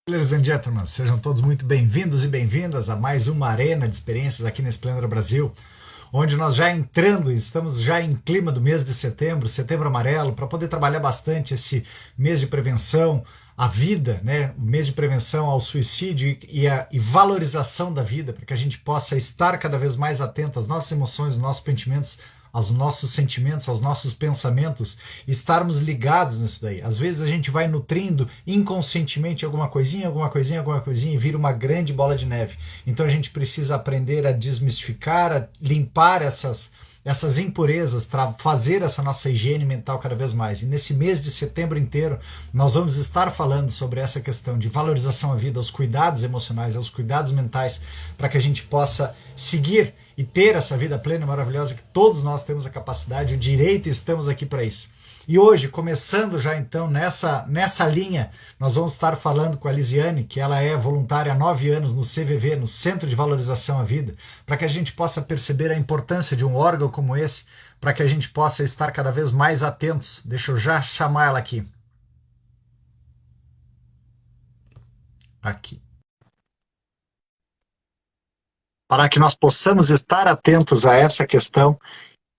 Ladies and gentlemen, sejam todos muito bem-vindos e bem-vindas a mais uma arena de experiências aqui na Splendor Brasil, onde nós estamos já em clima do mês de setembro, setembro amarelo, para poder trabalhar bastante esse mês de prevenção à vida, né? O mês de prevenção ao suicídio e valorização da vida, para que a gente possa estar cada vez mais atento às nossas emoções, aos nossos sentimentos, aos nossos pensamentos, estarmos ligados nisso daí. Às vezes a gente vai nutrindo inconscientemente alguma coisinha, e vira uma grande bola de neve. Então a gente precisa aprender a desmistificar, a limpar essas impurezas, fazer essa nossa higiene mental cada vez mais. E nesse mês de setembro inteiro, nós vamos estar falando sobre essa questão de valorização à vida, aos cuidados emocionais, aos cuidados mentais, para que a gente possa seguir e ter essa vida plena e maravilhosa que todos nós temos a capacidade, o direito, e estamos aqui para isso. E hoje, começando já então nessa linha, nós vamos estar falando com a Lisiane, que ela é voluntária há 9 anos no CVV, no Centro de Valorização à Vida, para que a gente possa perceber a importância de um órgão como esse, para que a gente possa estar cada vez mais atentos. Deixa eu já chamar ela aqui. Aqui. Para que nós possamos estar atentos a essa questão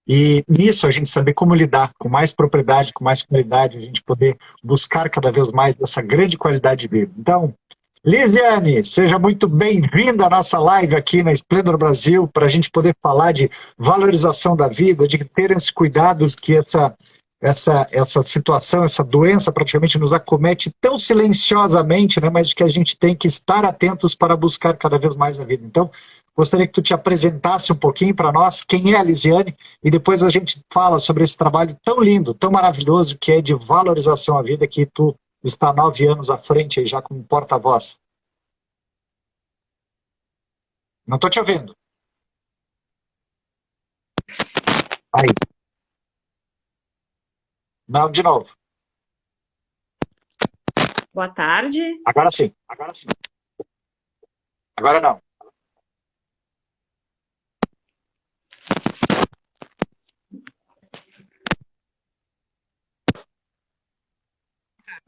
e nisso a gente saber como lidar com mais propriedade, com mais qualidade, a gente poder buscar cada vez mais essa grande qualidade de vida. Então, Lisiane, seja muito bem-vinda à nossa live aqui na Splendor Brasil, para a gente poder falar de valorização da vida, de ter esse cuidado que essa situação, essa doença praticamente nos acomete tão silenciosamente, né, mas que a gente tem que estar atentos para buscar cada vez mais a vida. Então, gostaria que tu te apresentasse um pouquinho para nós, quem é a Lisiane, e depois a gente fala sobre esse trabalho tão lindo, tão maravilhoso, que é de valorização à vida, que tu está há 9 anos à frente aí, já como porta-voz. Não estou te ouvindo. Aí. Não, de novo. Boa tarde. Agora sim. Agora sim. Agora não.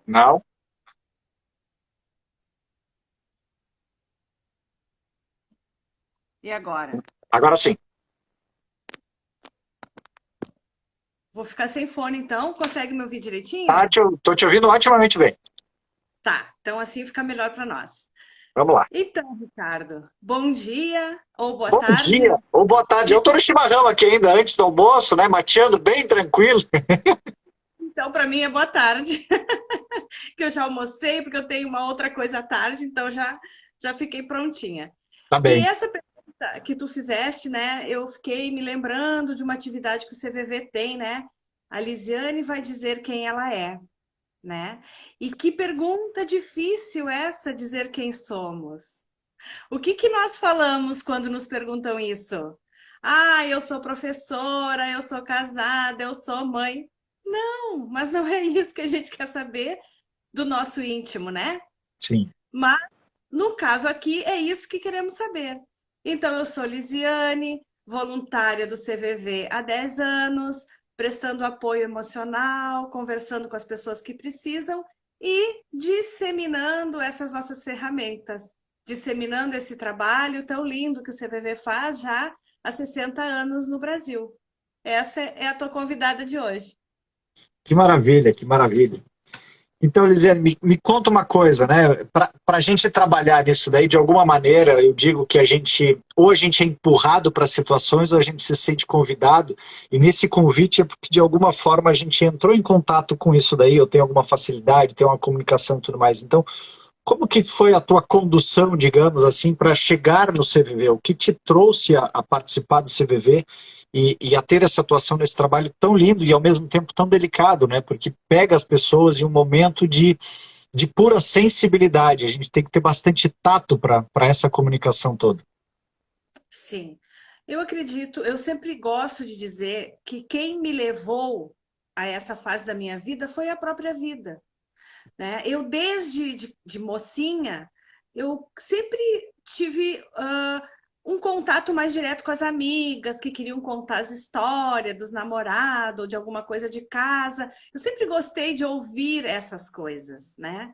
Não. E agora? Agora sim. Vou ficar sem fone, então. Consegue me ouvir direitinho? Tá, tô te ouvindo otimamente bem. Tá, então assim fica melhor para nós. Vamos lá. Então, Ricardo, bom dia ou boa Bom tarde. dia ou boa tarde. Eu tô no chimarrão aqui ainda, antes do almoço, né? Mateando bem tranquilo. Então, para mim é boa tarde, que eu já almocei, porque eu tenho uma outra coisa à tarde, então já fiquei prontinha. Tá E bem. essa pergunta que tu fizeste, né? Eu fiquei me lembrando de uma atividade que o CVV tem, né? A Lisiane vai dizer quem ela é. Né? E que pergunta difícil essa, dizer quem somos. O que nós falamos quando nos perguntam isso? Ah, eu sou professora, eu sou casada, eu sou mãe. Não, mas não é isso que a gente quer saber do nosso íntimo, né? Sim. Mas, no caso aqui, é isso que queremos saber. Então, eu sou Lisiane, voluntária do CVV há 10 anos, prestando apoio emocional, conversando com as pessoas que precisam e disseminando essas nossas ferramentas, disseminando esse trabalho tão lindo que o CVV faz já há 60 anos no Brasil. Essa é a tua convidada de hoje. Que maravilha, que maravilha. Então, Lisiane, me conta uma coisa, né? Para a gente trabalhar nisso daí, de alguma maneira, eu digo que ou a gente é empurrado para situações, ou a gente se sente convidado, e nesse convite é porque, de alguma forma, a gente entrou em contato com isso daí, eu tenho alguma facilidade, tenho uma comunicação e tudo mais. Então, como que foi a tua condução, digamos assim, para chegar no CVV? O que te trouxe a participar do CVV e a ter essa atuação nesse trabalho tão lindo e ao mesmo tempo tão delicado, né? Porque pega as pessoas em um momento de pura sensibilidade. A gente tem que ter bastante tato para essa comunicação toda. Sim, eu acredito, eu sempre gosto de dizer que quem me levou a essa fase da minha vida foi a própria vida, né? Eu, desde de mocinha, eu sempre tive um contato mais direto com as amigas que queriam contar as histórias dos namorados ou de alguma coisa de casa. Eu sempre gostei de ouvir essas coisas, né?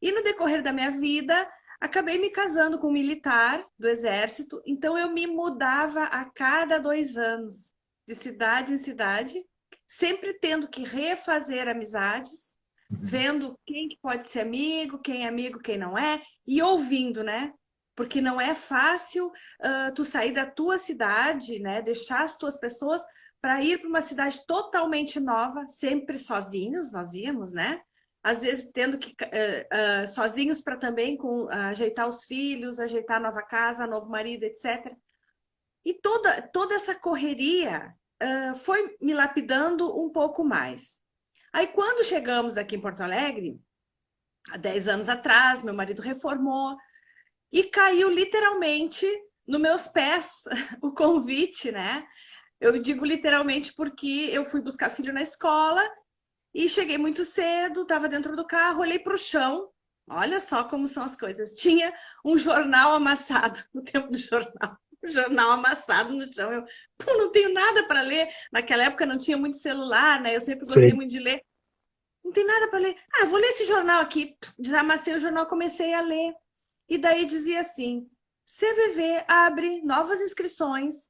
E no decorrer da minha vida, acabei me casando com um militar do Exército, então eu me mudava a cada 2 anos, de cidade em cidade, sempre tendo que refazer amizades, vendo quem que pode ser amigo, quem não é, e ouvindo, né? Porque não é fácil tu sair da tua cidade, né? Deixar as tuas pessoas para ir para uma cidade totalmente nova, sempre sozinhos, nós íamos, né? Às vezes tendo que sozinhos para também ajeitar os filhos, ajeitar a nova casa, novo marido, etc. E toda essa correria foi me lapidando um pouco mais. Aí, quando chegamos aqui em Porto Alegre, há 10 anos atrás, meu marido reformou e caiu literalmente nos meus pés o convite, né? Eu digo literalmente porque eu fui buscar filho na escola e cheguei muito cedo, estava dentro do carro, olhei para o chão. Olha só como são as coisas. Tinha um jornal amassado no tempo do jornal. Um jornal amassado no chão. Eu, não tenho nada para ler. Naquela época não tinha muito celular, né? Eu sempre gostei Sei. muito de ler. Não tem nada para ler. Ah, vou ler esse jornal aqui. Desamassei o jornal, comecei a ler. E daí dizia assim: CVV abre novas inscrições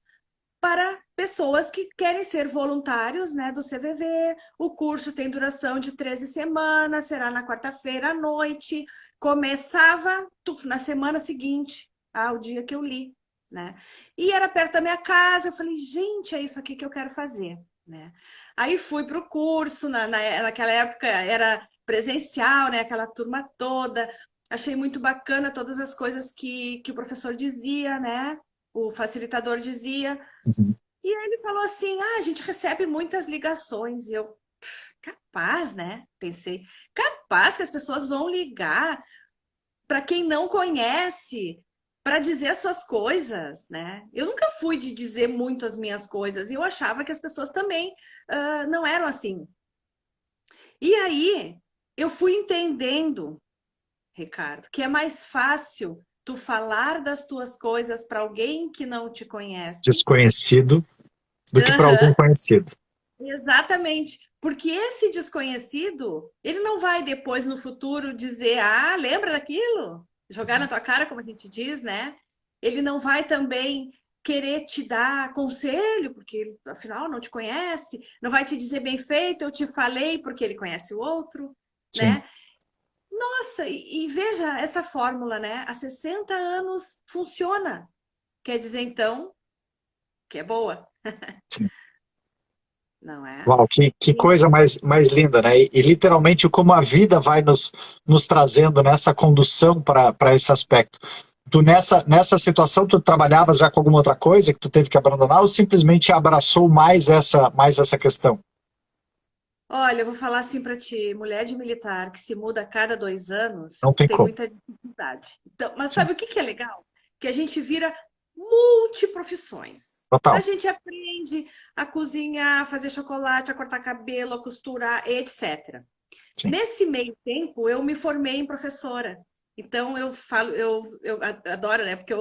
para pessoas que querem ser voluntários, né, do CVV. O curso tem duração de 13 semanas, será na quarta-feira à noite. Começava na semana seguinte, ao dia que eu li, né? E era perto da minha casa, eu falei, gente, é isso aqui que eu quero fazer, né? Aí fui para o curso, naquela época era presencial, né, aquela turma toda. Achei muito bacana todas as coisas que o professor dizia, né? O facilitador dizia. Uhum. E aí ele falou assim: a gente recebe muitas ligações. E eu, capaz, né? Pensei, capaz que as pessoas vão ligar para quem não conhece, para dizer as suas coisas, né? Eu nunca fui de dizer muito as minhas coisas, e eu achava que as pessoas também não eram assim. E aí eu fui entendendo, Ricardo, que é mais fácil tu falar das tuas coisas para alguém que não te conhece. Desconhecido do que para algum Aham. conhecido. Exatamente, porque esse desconhecido, ele não vai depois no futuro dizer, ah, lembra daquilo? Jogar na tua cara, como a gente diz, né? Ele não vai também querer te dar conselho, porque ele, afinal não te conhece, não vai te dizer bem feito, eu te falei porque ele conhece o outro, Sim. né? Nossa, e veja essa fórmula, né? Há 60 anos funciona. Quer dizer, então, que é boa, Sim. não é? Uau, que coisa mais linda, né? E literalmente como a vida vai nos trazendo nessa condução para esse aspecto. Tu nessa situação, tu trabalhavas já com alguma outra coisa que tu teve que abandonar ou simplesmente abraçou mais essa questão? Olha, eu vou falar assim para ti, mulher de militar que se muda a cada 2 anos Não tem tem como. muita dificuldade. Então, mas Sim, sabe o que que é legal? Que a gente vira multiprofissões. A total. gente aprende a cozinhar, a fazer chocolate, a cortar cabelo, a costurar, etc. Sim. Nesse meio tempo, eu me formei em professora. Então, eu falo, eu adoro, né? Porque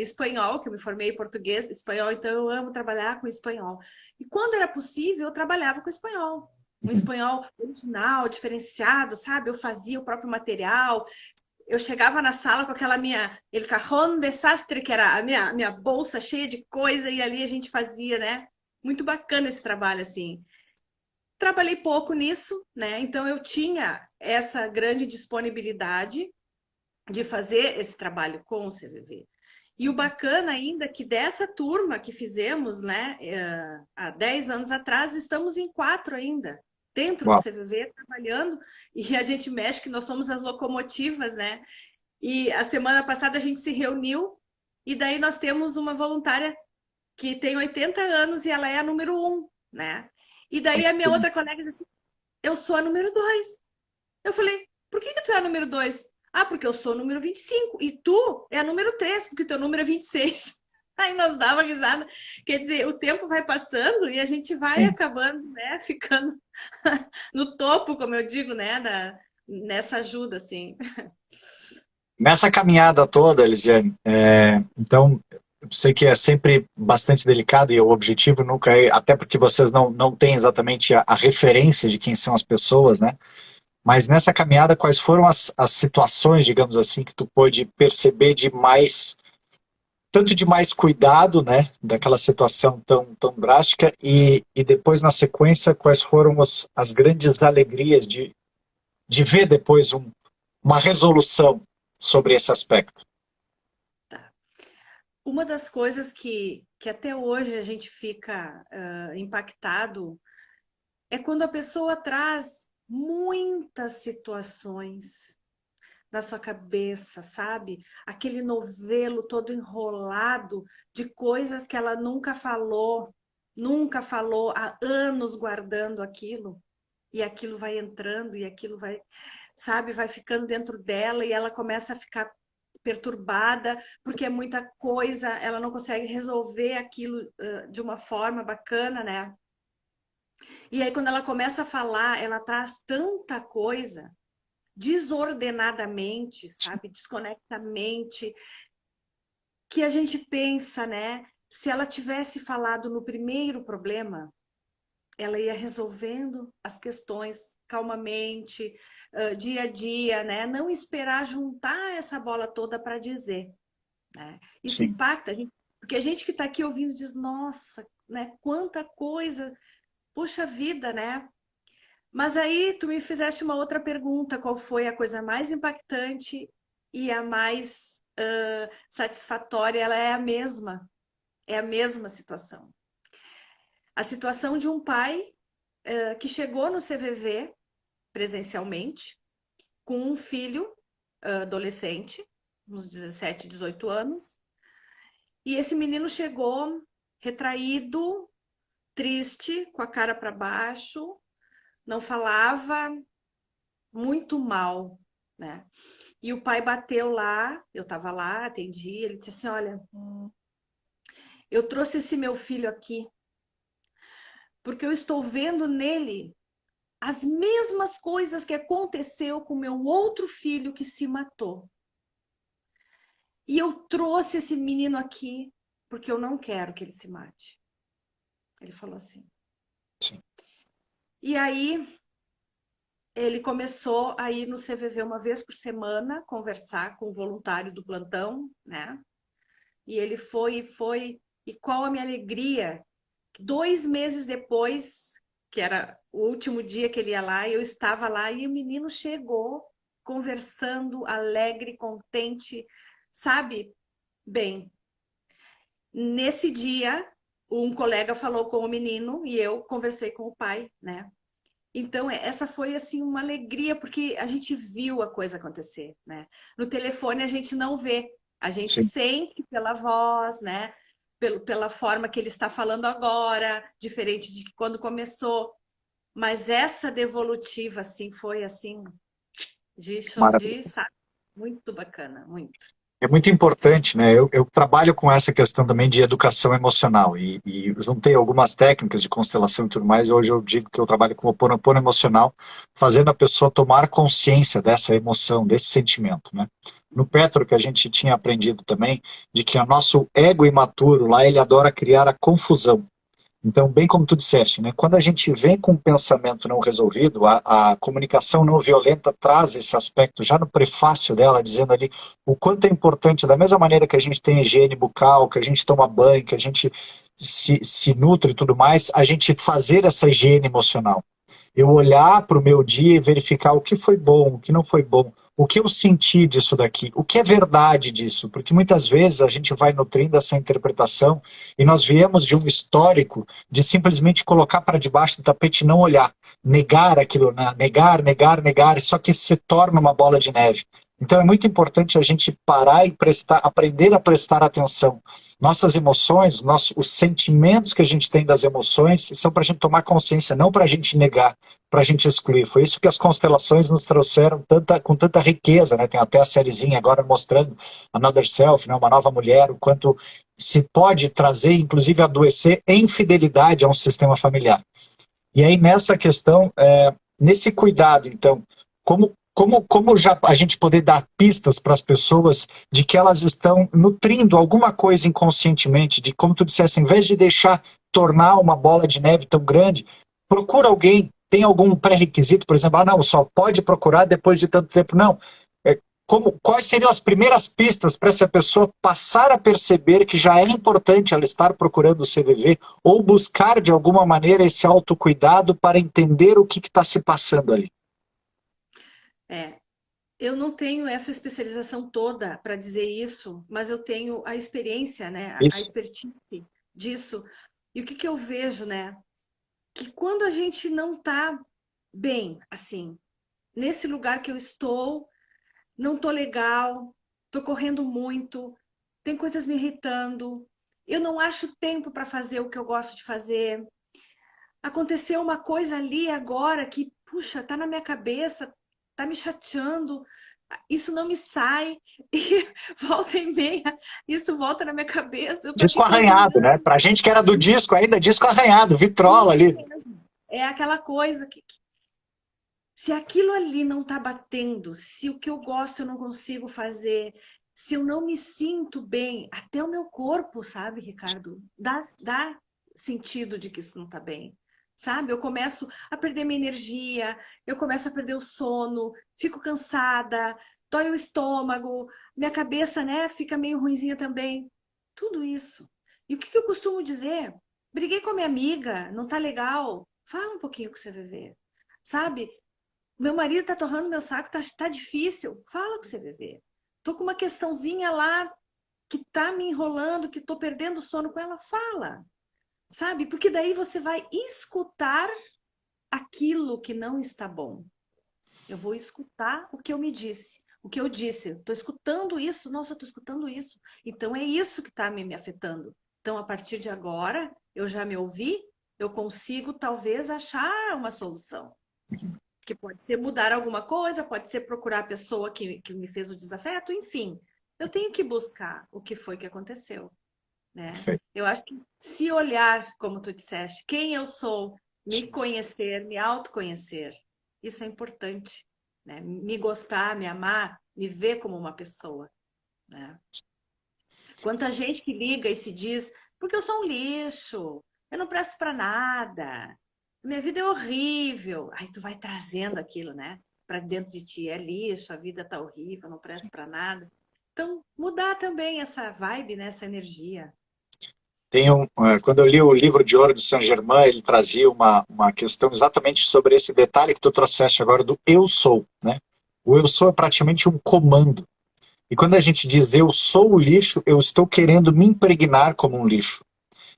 espanhol, que eu me formei em português, espanhol, então eu amo trabalhar com espanhol. E quando era possível, eu trabalhava com espanhol. Um Uhum. espanhol original, diferenciado, sabe? Eu fazia o próprio material. Eu chegava na sala com aquela minha el cajón desastre, que era a minha bolsa cheia de coisa, e ali a gente fazia, né? Muito bacana esse trabalho, assim. Trabalhei pouco nisso, né? Então eu tinha essa grande disponibilidade de fazer esse trabalho com o CVV. E o bacana ainda é que dessa turma que fizemos, né, há 10 anos atrás, estamos em 4 ainda, dentro do Uau. CVV, trabalhando, e a gente mexe que nós somos as locomotivas, né? E a semana passada a gente se reuniu, e daí nós temos uma voluntária que tem 80 anos e ela é a número 1, né? E daí a minha outra colega disse assim, eu sou a número 2. Eu falei, por que tu é a número 2? Ah, porque eu sou o número 25 e tu é a número 3, porque o teu número é 26. Aí nós dava risada. Quer dizer, o tempo vai passando e a gente vai Sim. acabando, né, ficando no topo, como eu digo, né, nessa ajuda, assim. Nessa caminhada toda, Elisiane, então, eu sei que é sempre bastante delicado e o objetivo nunca é, até porque vocês não têm exatamente a referência de quem são as pessoas, né? Mas nessa caminhada, quais foram as situações, digamos assim, que tu pôde perceber de mais, tanto de mais cuidado, né, daquela situação tão drástica, e depois, na sequência, quais foram as grandes alegrias de ver depois uma resolução sobre esse aspecto? Tá. Uma das coisas que até hoje a gente fica impactado é quando a pessoa traz muitas situações na sua cabeça, sabe? Aquele novelo todo enrolado de coisas que ela nunca falou, há anos guardando aquilo, e aquilo vai entrando, e aquilo vai, sabe, vai ficando dentro dela, e ela começa a ficar perturbada, porque é muita coisa, ela não consegue resolver aquilo de uma forma bacana, né? E aí, quando ela começa a falar, ela traz tanta coisa desordenadamente, sabe? Desconectamente, que a gente pensa, né? Se ela tivesse falado no primeiro problema, ela ia resolvendo as questões calmamente, dia a dia, né? Não esperar juntar essa bola toda para dizer, né? Isso Sim, impacta a gente, porque a gente que está aqui ouvindo diz, nossa, né? Quanta coisa, puxa vida, né? Mas aí tu me fizeste uma outra pergunta, qual foi a coisa mais impactante e a mais satisfatória? Ela é a mesma situação. A situação de um pai que chegou no CVV presencialmente, com um filho adolescente, uns 17, 18 anos, e esse menino chegou retraído, triste, com a cara para baixo, não falava, muito mal, né? E o pai bateu lá, eu estava lá, atendi, ele disse assim, olha, eu trouxe esse meu filho aqui porque eu estou vendo nele as mesmas coisas que aconteceu com meu outro filho que se matou. E eu trouxe esse menino aqui porque eu não quero que ele se mate. Ele falou assim. sim. E aí ele começou a ir no CVV uma vez por semana, conversar com o voluntário do plantão, né? E ele foi, e qual a minha alegria? 2 meses depois, que era o último dia que ele ia lá, eu estava lá e o menino chegou conversando, alegre, contente, sabe? Bem, nesse dia, um colega falou com o menino e eu conversei com o pai, né? Então, essa foi assim uma alegria, porque a gente viu a coisa acontecer, né? No telefone a gente não vê, a gente Sim. sente pela voz, né? Pela forma que ele está falando agora, diferente de quando começou. Mas essa devolutiva, assim, foi assim, Maravilha. sabe? Muito bacana, muito. É muito importante, né? Eu trabalho com essa questão também de educação emocional e juntei algumas técnicas de constelação e tudo mais. Hoje eu digo que eu trabalho com o Ho'oponopono emocional, fazendo a pessoa tomar consciência dessa emoção, desse sentimento, né? No Petro, que a gente tinha aprendido também, de que o nosso ego imaturo lá, ele adora criar a confusão. Então, bem como tu disseste, né, quando a gente vem com um pensamento não resolvido, a comunicação não violenta traz esse aspecto já no prefácio dela, dizendo ali o quanto é importante, da mesma maneira que a gente tem higiene bucal, que a gente toma banho, que a gente se nutre e tudo mais, a gente fazer essa higiene emocional. Eu olhar para o meu dia e verificar o que foi bom, o que não foi bom, o que eu senti disso daqui, o que é verdade disso, porque muitas vezes a gente vai nutrindo essa interpretação e nós viemos de um histórico de simplesmente colocar para debaixo do tapete e não olhar, negar aquilo, né? Negar, só que isso se torna uma bola de neve. Então é muito importante a gente parar e aprender a prestar atenção. Nossas emoções, os sentimentos que a gente tem das emoções são para a gente tomar consciência, não para a gente negar, para a gente excluir. Foi isso que as constelações nos trouxeram com tanta riqueza, né? Tem até a sériezinha agora mostrando Another Self, né? Uma nova mulher, o quanto se pode trazer, inclusive adoecer em fidelidade a um sistema familiar. E aí nessa questão, nesse cuidado, então, como já a gente poder dar pistas para as pessoas de que elas estão nutrindo alguma coisa inconscientemente, de como tu dissesse, em vez de deixar tornar uma bola de neve tão grande, procura alguém, tem algum pré-requisito, por exemplo, não, só pode procurar depois de tanto tempo, não. Quais seriam as primeiras pistas para essa pessoa passar a perceber que já é importante ela estar procurando o CVV ou buscar de alguma maneira esse autocuidado para entender o que está se passando ali? Eu não tenho essa especialização toda para dizer isso, mas eu tenho a experiência, né? A Isso. expertise disso. E o que que eu vejo, né? Que quando a gente não está bem, assim, nesse lugar que eu estou, não tô legal, tô correndo muito, tem coisas me irritando, eu não acho tempo para fazer o que eu gosto de fazer. Aconteceu uma coisa ali agora que, puxa, tá na minha cabeça, tá me chateando, isso não me sai, e volta e meia, isso volta na minha cabeça, eu tô aqui Disco arranhado, né? conjurando. Pra gente que era do disco ainda, disco arranhado, vitrola Isso ali. mesmo. É aquela coisa que se aquilo ali não tá batendo, se o que eu gosto eu não consigo fazer, se eu não me sinto bem, até o meu corpo, sabe, Ricardo, dá sentido de que isso não tá bem. Sabe? Eu começo a perder minha energia, eu começo a perder o sono, fico cansada, dói o estômago, minha cabeça, né, fica meio ruinzinha também. Tudo isso. E o que que eu costumo dizer? Briguei com a minha amiga, não tá legal? Fala um pouquinho com o CVV. Sabe? Meu marido tá torrando meu saco, tá difícil. Fala com o CVV. Tô com uma questãozinha lá que tá me enrolando, que tô perdendo sono com ela. Fala, sabe? Porque daí você vai escutar aquilo que não está bom. Eu vou escutar o que eu me disse, o que eu disse. Estou escutando isso, nossa, estou escutando isso. Então é isso que está me afetando. Então, a partir de agora, eu já me ouvi, eu consigo talvez achar uma solução. Que pode ser mudar alguma coisa, pode ser procurar a pessoa que me fez o desafeto, enfim. Eu tenho que buscar o que foi que aconteceu, né? Eu acho que se olhar, como tu disseste, quem eu sou, me conhecer, me autoconhecer, isso é importante, né? Me gostar, me amar, me ver como uma pessoa, né? Quanta gente que liga e se diz, porque eu sou um lixo, eu não presto para nada, minha vida é horrível. Aí tu vai trazendo aquilo, né? Para dentro de ti, é lixo, a vida tá horrível, não presto para nada. Então, mudar também essa vibe, né? Essa energia. Quando eu li o livro de Ouro de Saint-Germain, ele trazia uma questão exatamente sobre esse detalhe que tu trouxeste agora do eu sou, né? O eu sou é praticamente um comando. E quando a gente diz eu sou o lixo, eu estou querendo me impregnar como um lixo.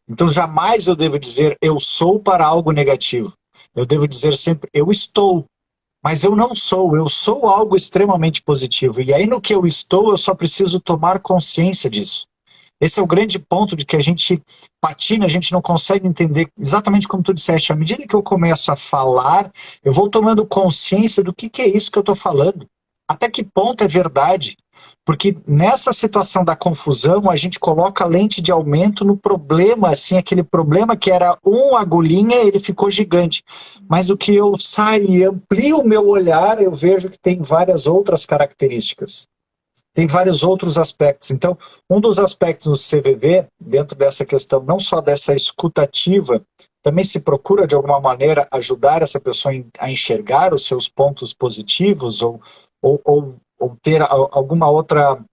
Então jamais eu devo dizer eu sou para algo negativo. Eu devo dizer sempre eu estou, mas eu sou algo extremamente positivo. E aí no que eu estou, eu só preciso tomar consciência disso. Esse é o grande ponto de que a gente patina, a gente não consegue entender exatamente como tu disseste. À medida que eu começo a falar, eu vou tomando consciência do que é isso que eu estou falando. Até que ponto é verdade? Porque nessa situação da confusão, a gente coloca a lente de aumento no problema, assim, aquele problema que era uma agulhinha, ele ficou gigante. Mas o que eu saio e amplio o meu olhar, eu vejo que tem várias outras características. Tem vários outros aspectos. Então, um dos aspectos do CVV, dentro dessa questão, não só dessa escutativa, também se procura, de alguma maneira, ajudar essa pessoa a enxergar os seus pontos positivos ou ter alguma outra.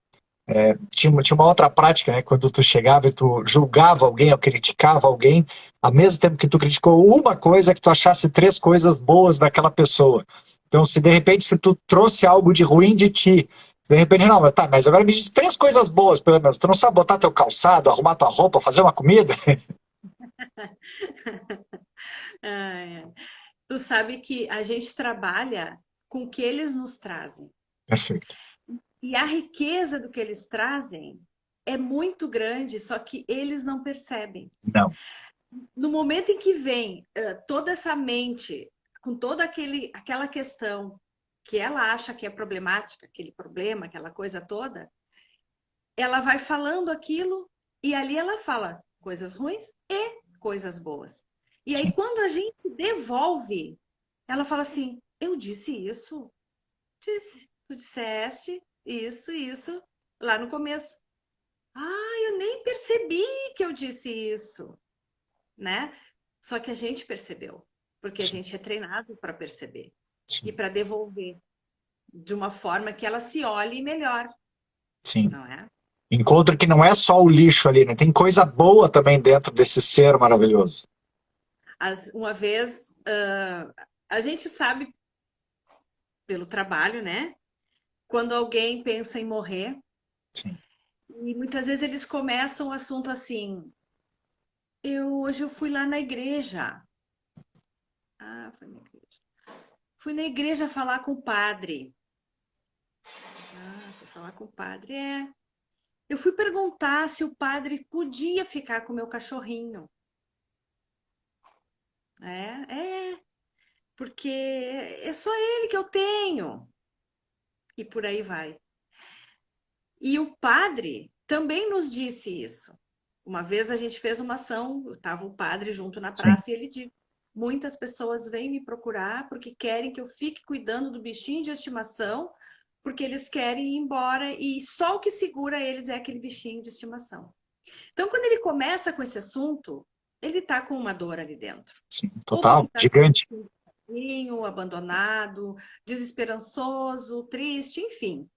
Tinha uma outra prática, né? Quando tu chegava e tu julgava alguém ou criticava alguém, ao mesmo tempo que tu criticou uma coisa, que tu achasse três coisas boas daquela pessoa. Então, se de repente, se tu trouxe algo de ruim de ti, de repente, não, tá, mas agora me diz três coisas boas, pelo menos. Tu não sabe botar teu calçado, arrumar tua roupa, fazer uma comida? Tu sabe que a gente trabalha com o que eles nos trazem. Perfeito. E a riqueza do que eles trazem é muito grande, só que eles não percebem. Não. No momento em que vem toda essa mente com toda aquela questão que ela acha que é problemática, aquele problema, aquela coisa toda, ela vai falando aquilo e ali ela fala coisas ruins e coisas boas. E aí, Sim. quando a gente devolve, ela fala assim: eu disse isso? Disse. Tu disseste isso, lá no começo. Ah, eu nem percebi que eu disse isso, né? Só que a gente percebeu. porque a sim, gente é treinado para perceber e sim, para devolver de uma forma que ela se olhe melhor, sim. não é? Encontro que não é só o lixo ali, né? Tem coisa boa também dentro desse ser maravilhoso. Uma vez, a gente sabe pelo trabalho, né? Quando alguém pensa em morrer, Sim, e muitas vezes eles começam o assunto assim: hoje eu fui lá na igreja. Ah, foi na igreja. Fui na igreja falar com o padre. Ah, fui falar com o padre. Eu fui perguntar se o padre podia ficar com o meu cachorrinho. Porque é só ele que eu tenho. E por aí vai. E o padre também nos disse isso. Uma vez a gente fez uma ação, estava o padre junto na sim, praça e ele disse: muitas pessoas vêm me procurar porque querem que eu fique cuidando do bichinho de estimação, porque eles querem ir embora e só o que segura eles é aquele bichinho de estimação. Então, quando ele começa com esse assunto, ele está com uma dor ali dentro. sim. Ou porque Total, está se gigante. sentindo sozinho, abandonado, desesperançoso, triste, enfim.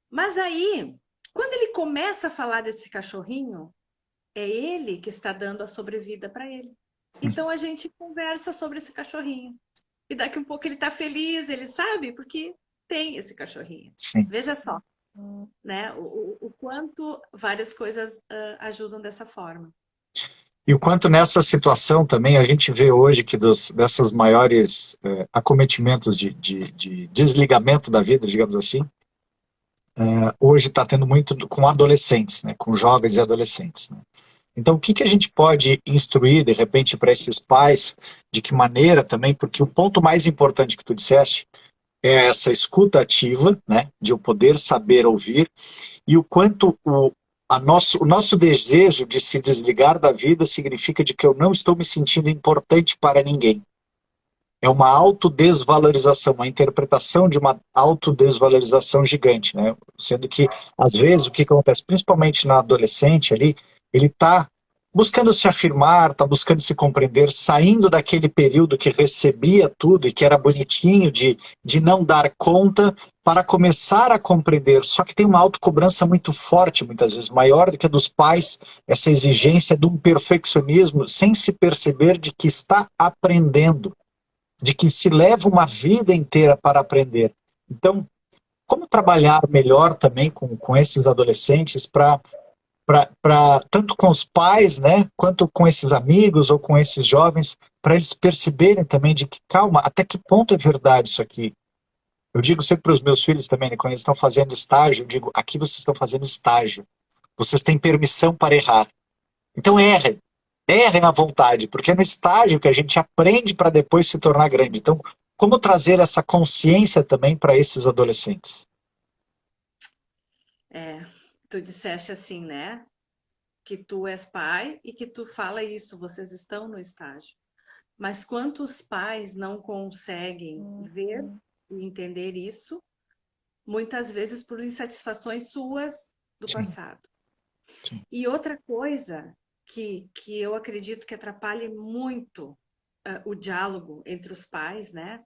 Mas aí, quando ele começa a falar desse cachorrinho, é ele que está dando a sobrevida para ele. Então a gente conversa sobre esse cachorrinho. E daqui um pouco ele está feliz, ele sabe, porque tem esse cachorrinho. Sim. Veja só, né? O quanto várias coisas ajudam dessa forma. E o quanto nessa situação também a gente vê hoje que dessas maiores acometimentos de desligamento da vida, digamos assim, hoje está tendo muito com adolescentes, né, com jovens e adolescentes. Né? Então, o que, que a gente pode instruir, de repente, para esses pais, de que maneira também, porque o ponto mais importante que tu disseste é essa escuta ativa, né, de eu poder saber ouvir, e o quanto o nosso desejo de se desligar da vida significa de que eu não estou me sentindo importante para ninguém. É uma autodesvalorização, uma interpretação de uma autodesvalorização gigante, né? Sendo que, às vezes, o que acontece, principalmente na adolescente ali, ele está buscando se afirmar, está buscando se compreender, saindo daquele período que recebia tudo e que era bonitinho de não dar conta, para começar a compreender. Só que tem uma autocobrança muito forte, muitas vezes, maior do que a dos pais, essa exigência de um perfeccionismo, sem se perceber de que está aprendendo, de que se leva uma vida inteira para aprender. Então, como trabalhar melhor também com esses adolescentes para tanto com os pais, né, quanto com esses amigos ou com esses jovens, para eles perceberem também de que, calma, até que ponto é verdade isso aqui? Eu digo sempre para os meus filhos também, né, quando eles estão fazendo estágio, eu digo, aqui vocês estão fazendo estágio. Vocês têm permissão para errar. Então errem. Errem à vontade, porque é no estágio que a gente aprende para depois se tornar grande. Então, como trazer essa consciência também para esses adolescentes? É, tu disseste assim, né? Que tu és pai e que tu fala isso, vocês estão no estágio. Mas quantos pais não conseguem ver e entender isso, muitas vezes por insatisfações suas do Sim, passado? sim. E outra coisa que eu acredito que atrapalhe muito o diálogo entre os pais, né?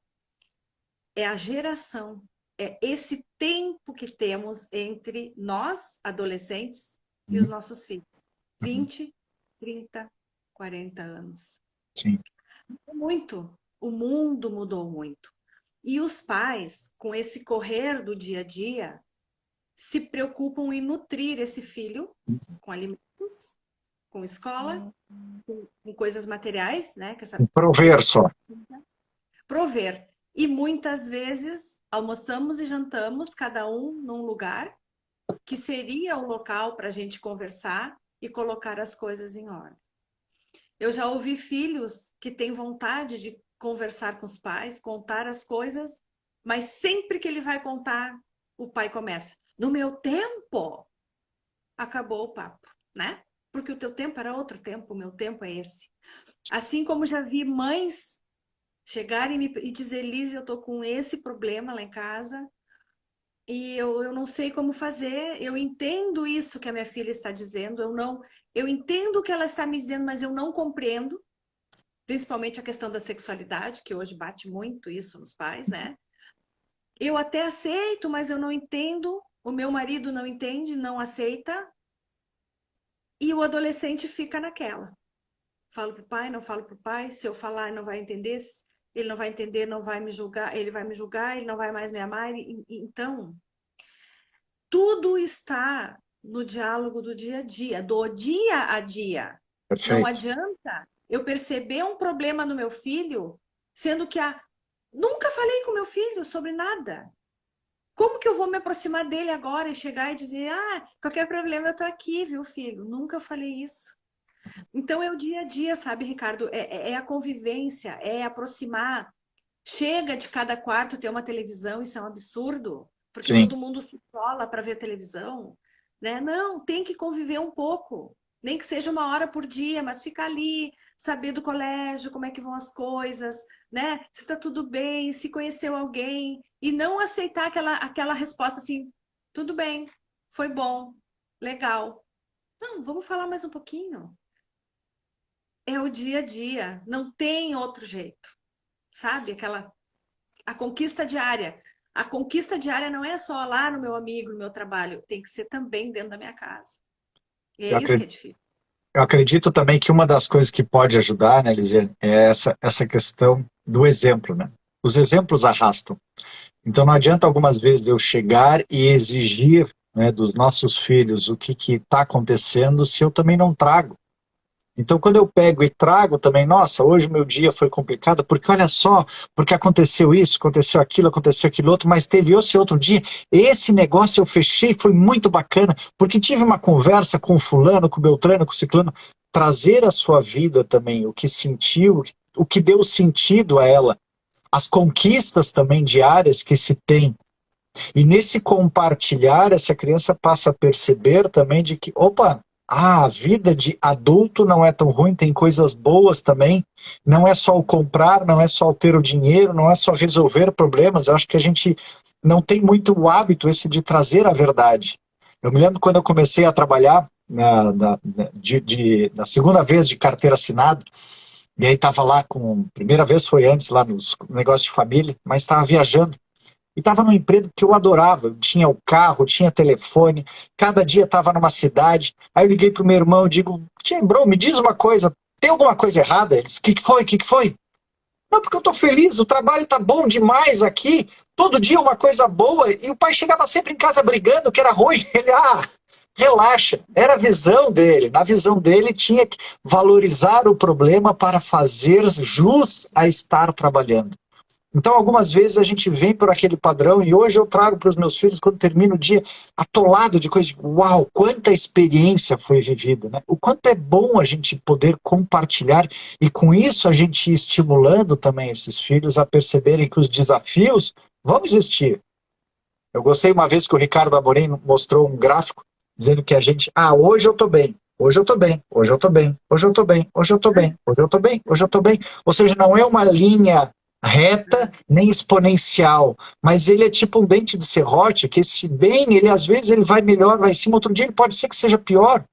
É a geração, é esse tempo que temos entre nós, adolescentes, e os Uhum, nossos filhos. uhum, 20, 30, 40 anos. sim, Muito. O mundo mudou muito. E os pais, com esse correr do dia a dia, se preocupam em nutrir esse filho com alimentos, com escola, com coisas materiais, né? Que um essa prover pessoa só. prover. E muitas vezes almoçamos e jantamos, cada um num lugar, que seria o local para a gente conversar e colocar as coisas em ordem. Eu já ouvi filhos que têm vontade de conversar com os pais, contar as coisas, mas sempre que ele vai contar, o pai começa: no meu tempo, acabou o papo, né? Porque o teu tempo era outro tempo, o meu tempo é esse. Assim como já vi mães chegarem e dizer: Liz, eu tô com esse problema lá em casa e eu não sei como fazer. Eu entendo isso que a minha filha está dizendo, eu entendo o que ela está me dizendo, mas eu não compreendo. principalmente a questão da sexualidade, que hoje bate muito isso nos pais, né? Eu até aceito, mas eu não entendo, o meu marido não entende, não aceita, e o adolescente fica naquela. Falo pro pai, não falo pro pai, se eu falar ele não vai entender, ele não vai entender, não vai me julgar, ele vai me julgar, ele não vai mais me amar. Então, tudo está no diálogo do dia a dia, do dia a dia. Não Perfeito. adianta eu perceber um problema no meu filho, sendo que nunca falei com meu filho sobre nada. Como que eu vou me aproximar dele agora e chegar e dizer, qualquer problema eu tô aqui, viu, filho? Nunca falei isso. Então é o dia a dia, sabe, Ricardo? É a convivência, é aproximar. Chega de cada quarto ter uma televisão, isso é um absurdo, porque Sim. todo mundo se cola para ver televisão, né? Não, tem que conviver um pouco, nem que seja 1 hora por dia, mas ficar ali, saber do colégio, como é que vão as coisas, né? Se está tudo bem, se conheceu alguém, e não aceitar aquela resposta assim, tudo bem, foi bom, legal. Não, vamos falar mais um pouquinho. É o dia a dia, não tem outro jeito, sabe? A conquista diária. A conquista diária não é só lá no meu amigo, no meu trabalho, tem que ser também dentro da minha casa. E é Eu isso que acredito, é difícil. eu acredito também que uma das coisas que pode ajudar, né, Lisiane, é essa questão do exemplo, né? Os exemplos arrastam. Então não adianta algumas vezes eu chegar e exigir, né, dos nossos filhos o que está acontecendo se eu também não trago. Então, quando eu pego e trago também, nossa, hoje o meu dia foi complicado, porque olha só, porque aconteceu isso, aconteceu aquilo outro, mas teve esse outro dia, esse negócio eu fechei, foi muito bacana, porque tive uma conversa com o fulano, com o Beltrano, com o ciclano, trazer a sua vida também, o que sentiu, o que deu sentido a ela, as conquistas também diárias que se tem. E nesse compartilhar, essa criança passa a perceber também de que, opa, a vida de adulto não é tão ruim, tem coisas boas também. Não é só o comprar, não é só o ter o dinheiro, não é só resolver problemas. Eu acho que a gente não tem muito o hábito esse de trazer a verdade. Eu me lembro quando eu comecei a trabalhar na segunda vez de carteira assinada, e aí estava lá com, primeira vez foi antes lá nos negócios de família, mas estava viajando. E estava num emprego que eu adorava. Eu tinha o carro, tinha telefone, cada dia estava numa cidade. Aí eu liguei pro meu irmão e digo, Tim, bro, me diz uma coisa, tem alguma coisa errada? Eles, o que foi? O que foi? Não, porque eu tô feliz, o trabalho tá bom demais aqui, todo dia uma coisa boa, e o pai chegava sempre em casa brigando, que era ruim. Ele, relaxa, era a visão dele. Na visão dele tinha que valorizar o problema para fazer jus a estar trabalhando. Então, algumas vezes a gente vem por aquele padrão e hoje eu trago para os meus filhos, quando termino o dia, atolado de coisas, uau, quanta experiência foi vivida, né? O quanto é bom a gente poder compartilhar e com isso a gente ir estimulando também esses filhos a perceberem que os desafios vão existir. Eu gostei uma vez que o Ricardo Amorim mostrou um gráfico dizendo que a gente, hoje eu tô bem, hoje eu tô bem, hoje eu tô bem, hoje eu tô bem, hoje eu tô bem, hoje eu tô bem, hoje eu tô bem. Ou seja, não é uma linha reta nem exponencial, mas ele é tipo um dente de serrote, que esse bem, ele às vezes ele vai melhor lá em cima, outro dia ele pode ser que seja pior,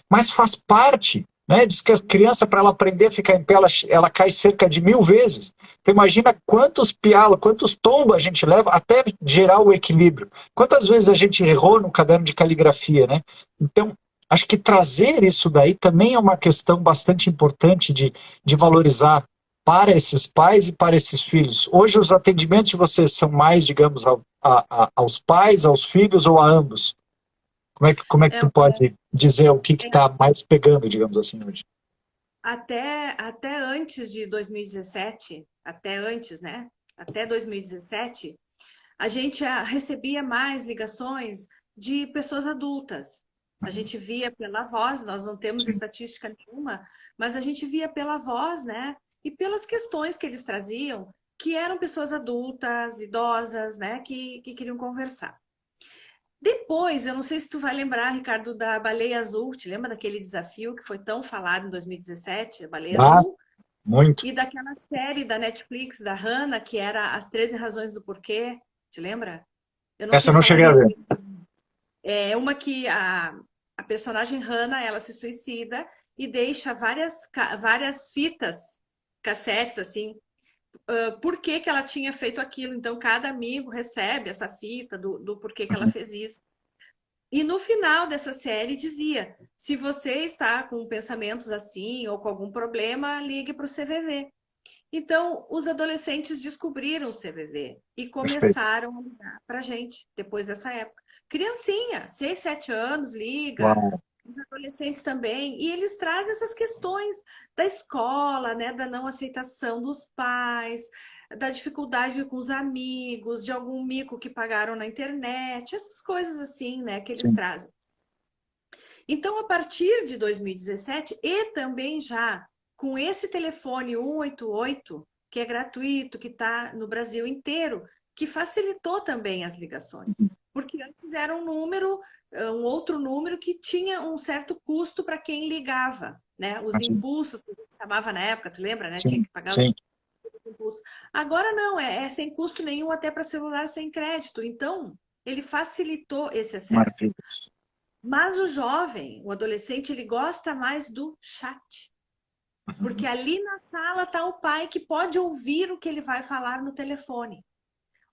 mas faz parte, né? Diz que a criança, para ela aprender a ficar em pé, ela cai cerca de 1000 vezes. Então imagina quantos pialos, quantos tombos a gente leva até gerar o equilíbrio. Quantas vezes a gente errou no caderno de caligrafia, né? Então, acho que trazer isso daí também é uma questão bastante importante de valorizar para esses pais e para esses filhos. Hoje os atendimentos de vocês são mais, digamos, aos pais, aos filhos ou a ambos? Como é que É, tu pode dizer o que está mais pegando, digamos assim, hoje? até antes de 2017, até antes, né? Até 2017, a gente recebia mais ligações de pessoas adultas. A gente via pela voz, nós não temos Sim. estatística nenhuma, mas a gente via pela voz, né? E pelas questões que eles traziam, que eram pessoas adultas, idosas, né? Que queriam conversar. Depois, eu não sei se tu vai lembrar, Ricardo, da Baleia Azul. Te lembra daquele desafio que foi tão falado em 2017, a Baleia Ah, Azul? muito. E daquela série da Netflix, da Hannah, que era As 13 Razões do Porquê. Te lembra? Eu não Essa sei eu não se ela cheguei a ver. é uma que a personagem Hannah, ela se suicida e deixa várias fitas cassetes, assim, por que que ela tinha feito aquilo. Então, cada amigo recebe essa fita do porquê que ela Uhum. fez isso. E no final dessa série dizia: se você está com pensamentos assim ou com algum problema, ligue para o CVV. Então, os adolescentes descobriram o CVV e Perfeito. começaram a ligar para a gente depois dessa época. Criancinha, 6, 7 anos, liga. Uau. Os adolescentes também. E eles trazem essas questões da escola, né, da não aceitação dos pais, da dificuldade com os amigos, de algum mico que pagaram na internet, essas coisas assim, né, que eles Sim, trazem. Então, a partir de 2017, e também já com esse telefone 188, que é gratuito, que está no Brasil inteiro, que facilitou também as ligações. Porque antes era um número, um outro número que tinha um certo custo para quem ligava, né? Os imagino. impulsos que a gente chamava na época, tu lembra, né? Tinha Sim, que pagar os sim. impulsos. Agora não, é sem custo nenhum até para celular sem crédito. Então, ele facilitou esse acesso. Maravilha. Mas o jovem, o adolescente, ele gosta mais do chat. Porque Uhum. ali na sala está o pai que pode ouvir o que ele vai falar no telefone.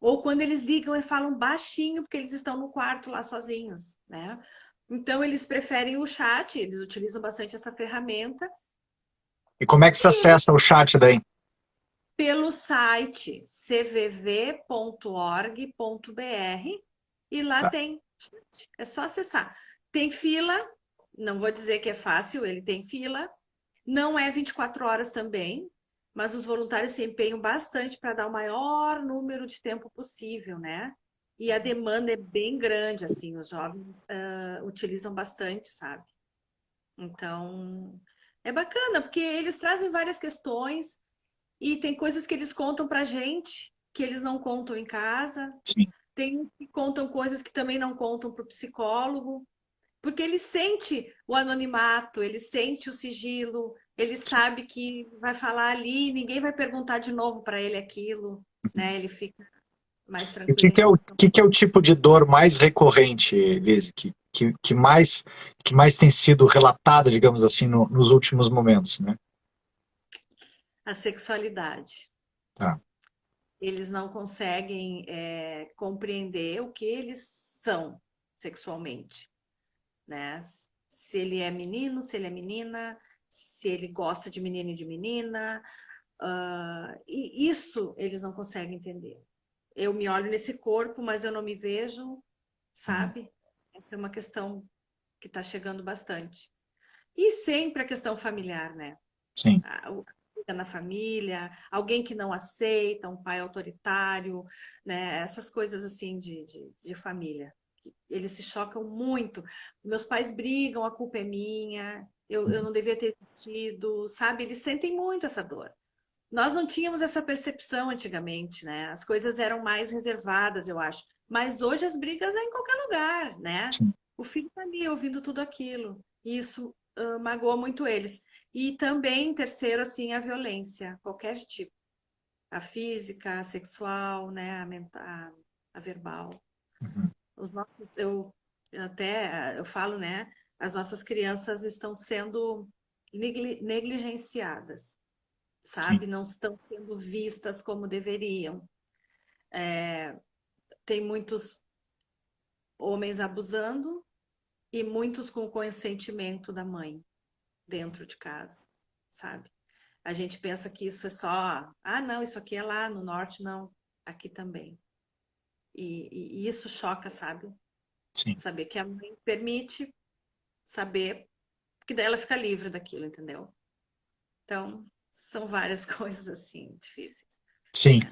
Ou quando eles ligam e falam baixinho, porque eles estão no quarto lá sozinhos, né? Então eles preferem o chat, eles utilizam bastante essa ferramenta. E como é que se E eles, acessa o chat daí? pelo site cvv.org.br, e lá Tá. tem chat. É só acessar. Tem fila, não vou dizer que é fácil, ele tem fila. Não é 24 horas também, mas os voluntários se empenham bastante para dar o maior número de tempo possível, né? E a demanda é bem grande, assim, os jovens utilizam bastante, sabe? Então, é bacana, porque eles trazem várias questões e tem coisas que eles contam para gente que eles não contam em casa, Sim. tem uns que contam coisas que também não contam para o psicólogo. Porque ele sente o anonimato, ele sente o sigilo, ele sabe que vai falar ali, ninguém vai perguntar de novo para ele aquilo, né? Ele fica mais E o tranquilo que em que é o, relação. que que é o tipo de dor mais recorrente, Lise, que mais tem sido relatada, digamos assim, nos últimos momentos, né? A sexualidade. Tá. Eles não conseguem compreender o que eles são sexualmente, né? Se ele é menino, se ele é menina, se ele gosta de menino e de menina, e isso eles não conseguem entender. Eu me olho nesse corpo, mas eu não me vejo, Uhum. sabe? Essa é uma questão que está chegando bastante. E sempre a questão familiar, né? Sim. Na família, alguém que não aceita, um pai autoritário, né? Essas coisas assim de família. Eles se chocam muito. Meus pais brigam, a culpa é minha, eu não devia ter existido, sabe? Eles sentem muito essa dor. Nós não tínhamos essa percepção antigamente, né? As coisas eram mais reservadas, eu acho. Mas hoje as brigas é em qualquer lugar, né? Sim. O filho está ali ouvindo tudo aquilo. E isso magoa muito eles. E também, terceiro, assim, a violência, qualquer tipo. A física, a sexual, né? A mental, a verbal. Uhum. Os nossos, eu falo, né? As nossas crianças estão sendo negligenciadas, Sim. sabe? Não estão sendo vistas como deveriam. Tem muitos homens abusando e muitos com consentimento da mãe dentro de casa, sabe? A gente pensa que isso é só, não, isso aqui é lá no norte, não, aqui também. E isso choca, sabe? Sim. Saber que a mãe permite, saber que daí ela fica livre daquilo, entendeu? Então, são várias coisas assim difíceis, Sim. né?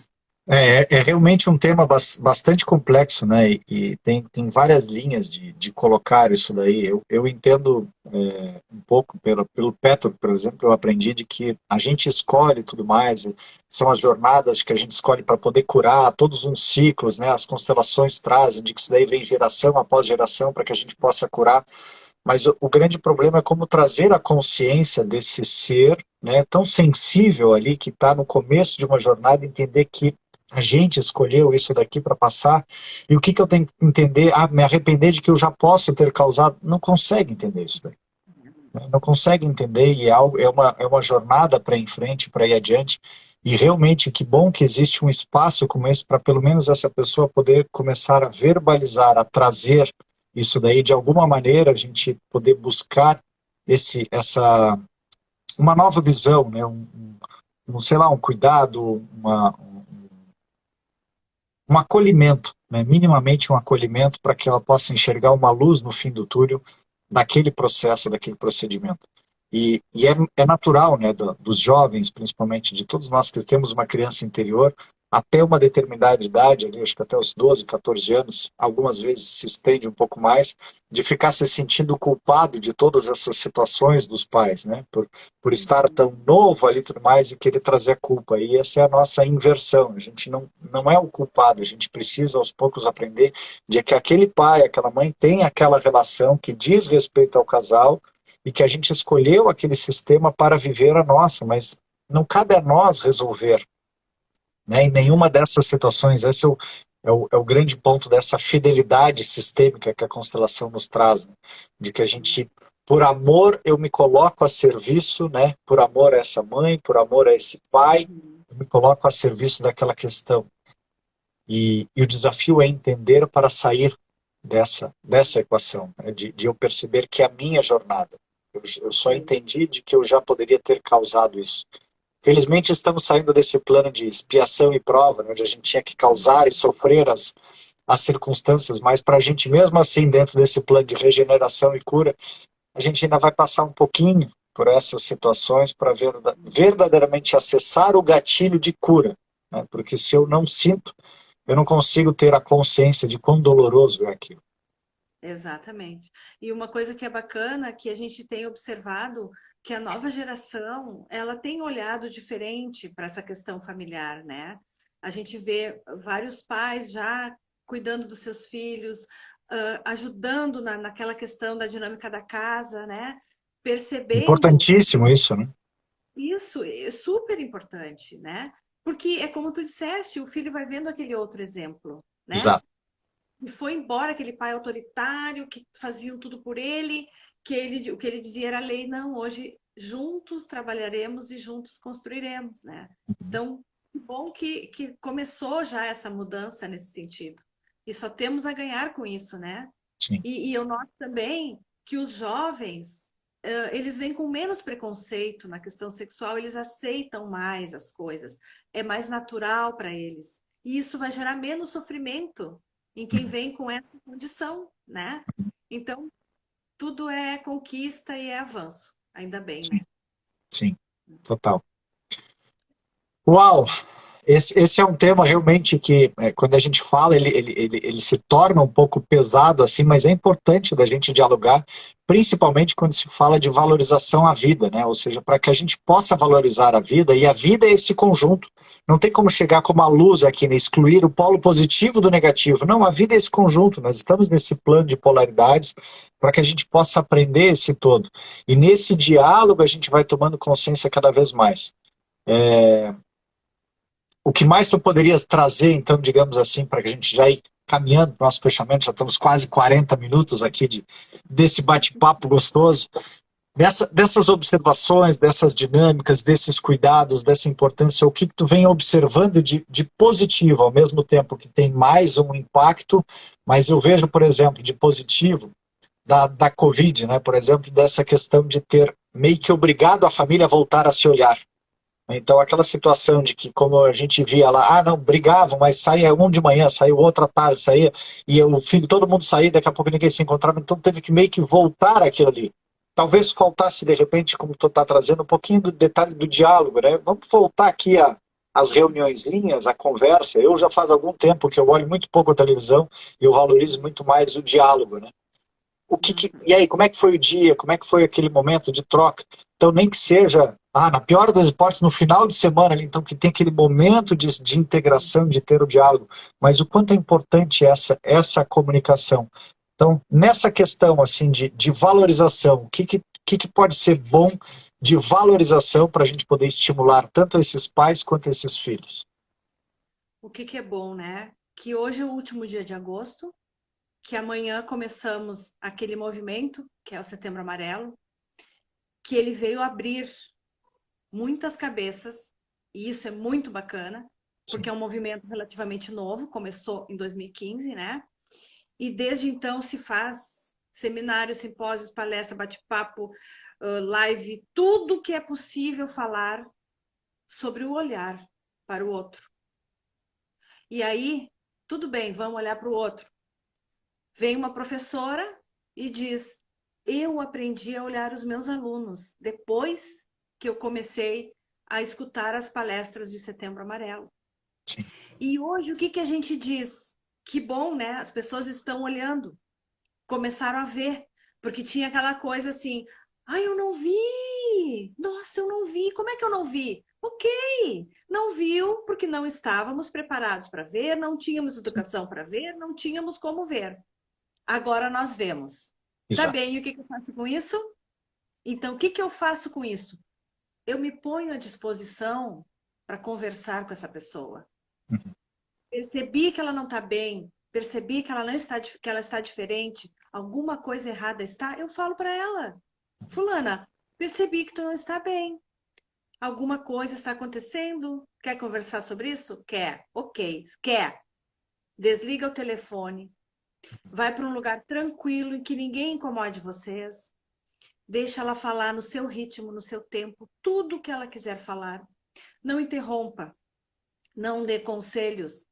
É realmente um tema bastante complexo, né? E tem várias linhas de colocar isso daí. Eu entendo um pouco pelo Petro, por exemplo, eu aprendi de que a gente escolhe tudo mais, são as jornadas que a gente escolhe para poder curar, todos uns ciclos, né? As constelações trazem de que isso daí vem geração após geração para que a gente possa curar. Mas o grande problema é como trazer a consciência desse ser, né, tão sensível ali, que está no começo de uma jornada, entender que a gente escolheu isso daqui para passar, e o que eu tenho que entender? Me arrepender de que eu já posso ter causado? Não consegue entender isso daí. né? Não consegue entender e é uma jornada para ir em frente, para ir adiante. E realmente, que bom que existe um espaço como esse para pelo menos essa pessoa poder começar a verbalizar, a trazer isso daí de alguma maneira, a gente poder buscar essa uma nova visão, né? Sei lá, um cuidado, um acolhimento, né? Minimamente um acolhimento para que ela possa enxergar uma luz no fim do túnel daquele processo, daquele procedimento. É natural, né, dos jovens, principalmente, de todos nós que temos uma criança interior, até uma determinada idade, ali, acho que até os 12, 14 anos, algumas vezes se estende um pouco mais, de ficar se sentindo culpado de todas essas situações dos pais, né, por estar tão novo ali e tudo mais e querer trazer a culpa. E essa é a nossa inversão. A gente não é o culpado, a gente precisa aos poucos aprender de que aquele pai, aquela mãe tem aquela relação que diz respeito ao casal e que a gente escolheu aquele sistema para viver a nossa, mas não cabe a nós resolver, né? Em nenhuma dessas situações. Esse é o grande ponto dessa fidelidade sistêmica que a constelação nos traz, né? De que a gente, por amor, eu me coloco a serviço, né? Por amor a essa mãe, por amor a esse pai, eu me coloco a serviço daquela questão. E o desafio é entender para sair dessa equação, né? De eu perceber que é a minha jornada. Eu só entendi de que eu já poderia ter causado isso. Felizmente estamos saindo desse plano de expiação e prova, né, onde a gente tinha que causar e sofrer as circunstâncias, mas para a gente mesmo assim, dentro desse plano de regeneração e cura, a gente ainda vai passar um pouquinho por essas situações para verdadeiramente acessar o gatilho de cura, né, porque se eu não sinto, eu não consigo ter a consciência de quão doloroso é aquilo. Exatamente. E uma coisa que é bacana, que a gente tem observado, que a nova geração, ela tem olhado diferente para essa questão familiar, né? A gente vê vários pais já cuidando dos seus filhos, ajudando naquela questão da dinâmica da casa, né? Percebendo Importantíssimo isso, né? isso, é super importante, né? Porque é como tu disseste, o filho vai vendo aquele outro exemplo, né? Exato. E foi embora aquele pai autoritário que faziam tudo por ele, o que ele dizia era lei. Não, hoje juntos trabalharemos e juntos construiremos, né? Então, que bom que começou já essa mudança nesse sentido. E só temos a ganhar com isso, né? Sim. E eu noto também que os jovens, eles vêm com menos preconceito na questão sexual, eles aceitam mais as coisas, é mais natural para eles. E isso vai gerar menos sofrimento em quem Uhum. vem com essa condição, né? Então, tudo é conquista e é avanço, ainda bem, Sim, né? sim, total. Uau! Esse é um tema realmente que, quando a gente fala, ele se torna um pouco pesado, assim, mas é importante da gente dialogar, principalmente quando se fala de valorização à vida, né? Ou seja, para que a gente possa valorizar a vida, e a vida é esse conjunto. Não tem como chegar com uma luz aqui, né? Excluir o polo positivo do negativo. Não, a vida é esse conjunto. Nós estamos nesse plano de polaridades para que a gente possa aprender esse todo. E nesse diálogo a gente vai tomando consciência cada vez mais. O que mais tu poderias trazer, então, digamos assim, para que a gente já ir caminhando para o nosso fechamento, já estamos quase 40 minutos aqui desse bate-papo gostoso, dessas observações, dessas dinâmicas, desses cuidados, dessa importância, o que tu vem observando de positivo, ao mesmo tempo que tem mais um impacto, mas eu vejo, por exemplo, de positivo, da Covid, né? Por exemplo, dessa questão de ter meio que obrigado a família a voltar a se olhar. Então, aquela situação de que, como a gente via lá, não, brigavam, mas saía um de manhã, saiu outro à tarde, saía, e o filho, todo mundo saía, daqui a pouco ninguém se encontrava, então teve que meio que voltar aquilo ali. Talvez faltasse, de repente, como tu está trazendo, um pouquinho do detalhe do diálogo, né? Vamos voltar aqui às reuniõezinhas, a conversa. Eu já faz algum tempo que eu olho muito pouco a televisão e eu valorizo muito mais o diálogo, né? E aí, como é que foi o dia? Como é que foi aquele momento de troca? Então, nem que seja, na pior das hipóteses, no final de semana, ali, então, que tem aquele momento de integração, de ter o diálogo, mas o quanto é importante essa comunicação. Então, nessa questão, assim, de valorização, o que pode ser bom de valorização para a gente poder estimular tanto esses pais quanto esses filhos? O que é bom, né? Que hoje é o último dia de agosto, que amanhã começamos aquele movimento, que é o Setembro Amarelo, que ele veio abrir muitas cabeças, e isso é muito bacana, porque é um movimento relativamente novo, começou em 2015, né? E desde então se faz seminários, simpósios, palestra, bate-papo, live, tudo que é possível falar sobre o olhar para o outro. E aí, tudo bem, vamos olhar para o outro. Vem uma professora e diz: eu aprendi a olhar os meus alunos depois que eu comecei a escutar as palestras de Setembro Amarelo. Sim. E hoje o que a gente diz? Que bom, né? As pessoas estão olhando, começaram a ver, porque tinha aquela coisa assim: ai, eu não vi! Nossa, eu não vi! Como é que eu não vi? Ok, não viu porque não estávamos preparados para ver, não tínhamos educação para ver, não tínhamos como ver. Agora nós vemos. Tá Exato. bem, e o que eu faço com isso? Então, o que eu faço com isso? Eu me ponho à disposição para conversar com essa pessoa. Uhum. Percebi que ela não está bem, percebi que ela não está, que ela está diferente, alguma coisa errada está, eu falo para ela: fulana, percebi que tu não está bem. Alguma coisa está acontecendo? Quer conversar sobre isso? Quer. Ok. Quer. Desliga o telefone. Vai para um lugar tranquilo em que ninguém incomode vocês. Deixa ela falar no seu ritmo, no seu tempo, tudo o que ela quiser falar. Não interrompa. Não dê conselhos.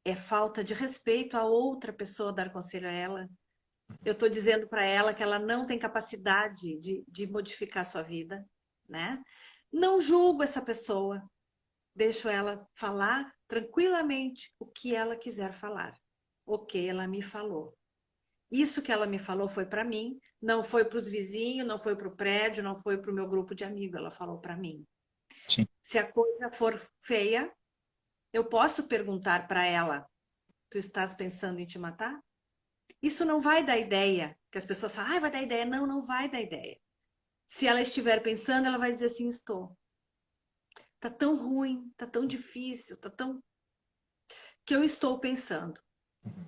É falta de respeito a outra pessoa dar conselho a ela. Eu estou dizendo para ela que ela não tem capacidade de modificar a sua vida, né? Não julgo essa pessoa. Deixo ela falar tranquilamente o que ela quiser falar. Ok, ela me falou. Isso que ela me falou foi para mim, não foi para os vizinhos, não foi para o prédio, não foi para o meu grupo de amigos, ela falou para mim. Sim. Se a coisa for feia, eu posso perguntar para ela: tu estás pensando em te matar? Isso não vai dar ideia, que as pessoas falam: ah, vai dar ideia. Não, não vai dar ideia. Se ela estiver pensando, ela vai dizer assim: estou. Tá tão ruim, tá tão difícil, tá tão que eu estou pensando.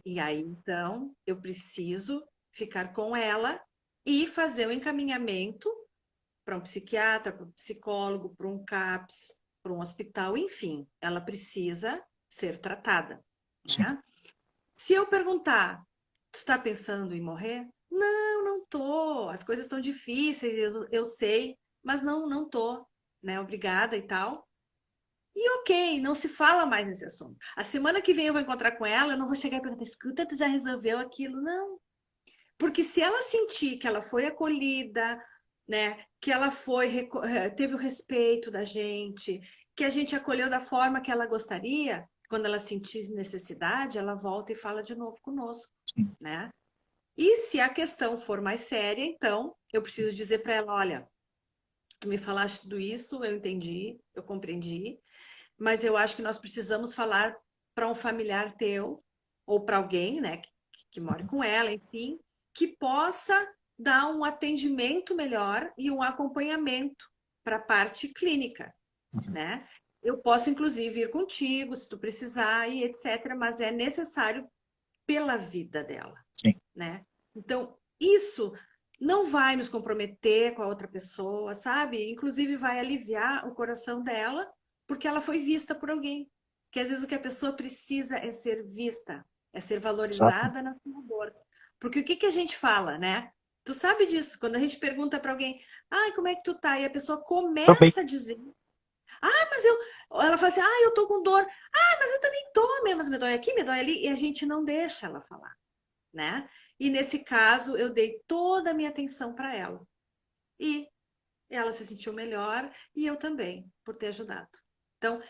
E aí, então, eu preciso ficar com ela e fazer o encaminhamento para um psiquiatra, para um psicólogo, para um CAPS, para um hospital, enfim, ela precisa ser tratada, Sim. né? Se eu perguntar: tu está pensando em morrer? Não, não tô. As coisas estão difíceis, eu sei, mas não tô, né? Obrigada e tal. E ok, não se fala mais nesse assunto. A semana que vem eu vou encontrar com ela, eu não vou chegar e perguntar: escuta, tu já resolveu aquilo? Não. Porque se ela sentir que ela foi acolhida, né, que ela foi, teve o respeito da gente, que a gente acolheu da forma que ela gostaria, quando ela sentir necessidade, ela volta e fala de novo conosco, Sim. né? E se a questão for mais séria, então eu preciso dizer para ela: olha, tu me falaste tudo isso, eu entendi, eu compreendi, mas eu acho que nós precisamos falar para um familiar teu, ou para alguém, né, que more com ela, enfim, que possa dar um atendimento melhor e um acompanhamento para a parte clínica, Uhum. né? Eu posso, inclusive, ir contigo, se tu precisar, e etc., mas é necessário pela vida dela, Sim. né? Então, isso não vai nos comprometer com a outra pessoa, sabe? Inclusive vai aliviar o coração dela, porque ela foi vista por alguém. Que às vezes o que a pessoa precisa é ser vista, é ser Exato. valorizada na sua dor. Porque o que a gente fala, né? Tu sabe disso, quando a gente pergunta para alguém: ai, como é que tu tá? E a pessoa Também. começa a dizer: ah, mas eu. Ela fala assim: ah, eu tô com dor. Ah, mas eu também tô, mas me dói aqui, me dói ali. E a gente não deixa ela falar, né? E nesse caso, eu dei toda a minha atenção para ela. E ela se sentiu melhor e eu também, por ter ajudado. Então,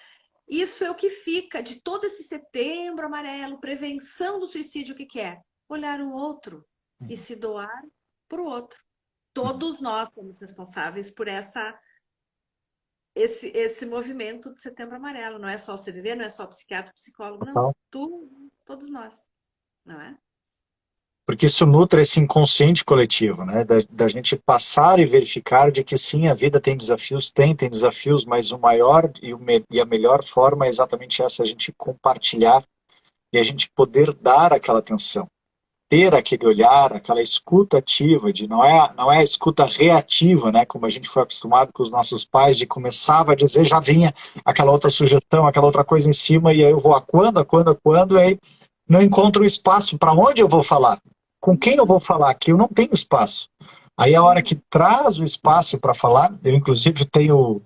isso é o que fica de todo esse setembro amarelo, prevenção do suicídio, o que é? Olhar o outro e Uhum. se doar para o outro. Uhum. Todos nós somos responsáveis por esse movimento de setembro amarelo. Não é só o CVV, não é só o psiquiatra, o psicólogo, não. Total. Todos nós, não é? Porque isso nutre esse inconsciente coletivo, né? Da gente passar e verificar de que sim, a vida tem desafios, tem desafios, mas o maior e a melhor forma é exatamente essa: a gente compartilhar e a gente poder dar aquela atenção. ter aquele olhar, aquela escuta ativa, de não é a escuta reativa, né, como a gente foi acostumado com os nossos pais, de começava a dizer, já vinha aquela outra sugestão, aquela outra coisa em cima, e aí eu vou a quando, e aí não encontro espaço para onde eu vou falar, com quem eu vou falar, que eu não tenho espaço. Aí a hora que traz o espaço para falar, eu inclusive tenho